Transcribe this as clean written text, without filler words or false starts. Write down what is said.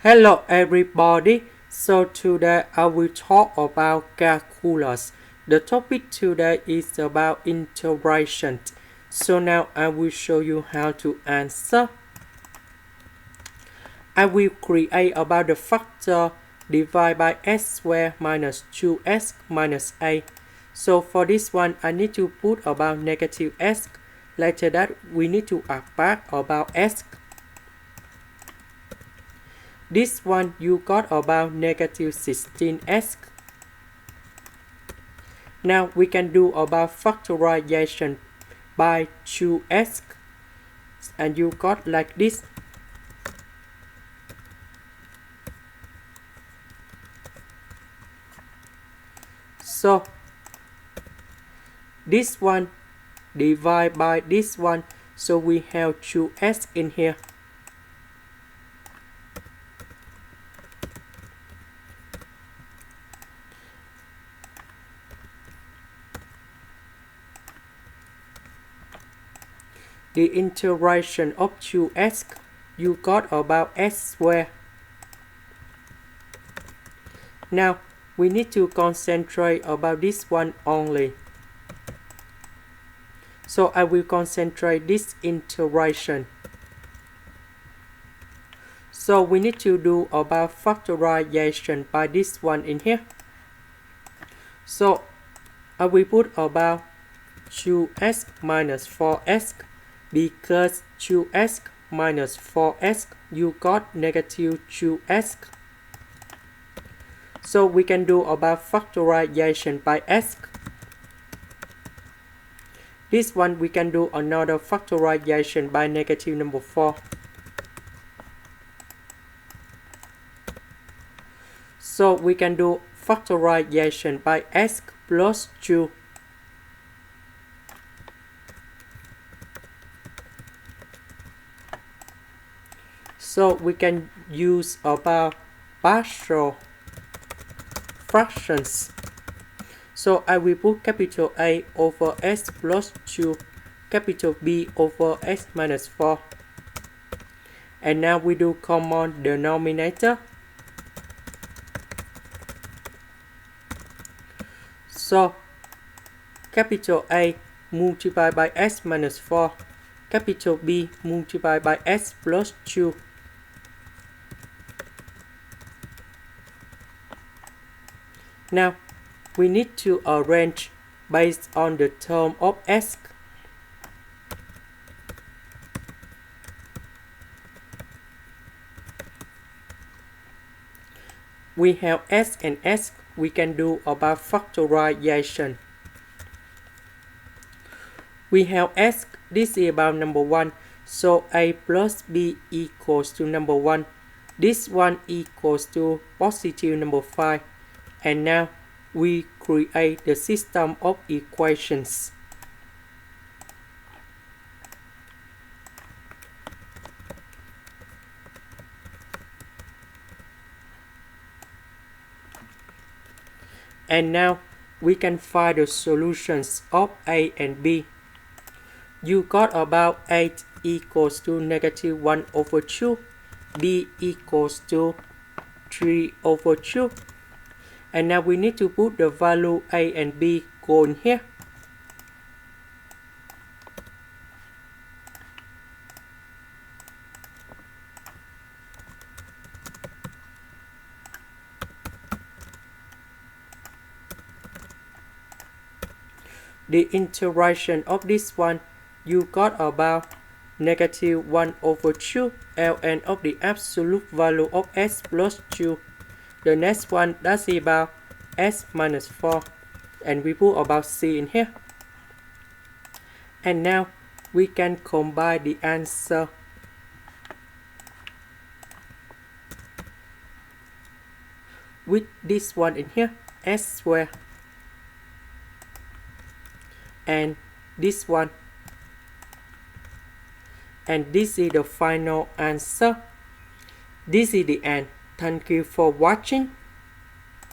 Hello everybody, so today I will talk about calculus. The topic today is about integration. So now I will show you how to answer. I will create about the factor divide by s squared minus 2s minus a. So for this one I need to put about negative s. Later that we need to add back about s. This one you got about negative 16s. Now we can do about factorization by 2s. And you got like this. So this one divide by this one. So we have 2s in here. The integration of 2s, you got about s squared. Now we need to concentrate about this one only. So I will concentrate this integration. So we need to do about factorization by this one in here. So I will put about 2s minus 4s. Because 2s minus 4s, you got negative 2s. So we can do about factorization by s. This one we can do another factorization by negative number 4. So we can do factorization by s plus 2. So we can use about partial fractions. So I will put capital A over s plus 2, capital B over s minus 4. And now we do common denominator. So capital A multiplied by s minus 4, capital B multiplied by s plus 2. Now, we need to arrange based on the term of s. We have s and s, we can do about factorization. We have s, this is about number 1, so a plus b equals to number 1. This one equals to positive number 5. And now we create the system of equations. And now we can find the solutions of A and B. You got about 8 equals to negative 1 over 2. B equals to 3 over 2. And now we need to put the value A and B go in here. The integration of this one, you got about negative 1 over 2 ln of the absolute value of s plus 2. The next one, that's about s minus 4. And we put about c in here. And now we can combine the answer. With this one in here, s squared. And this one. And this is the final answer. This is the end. Thank you for watching.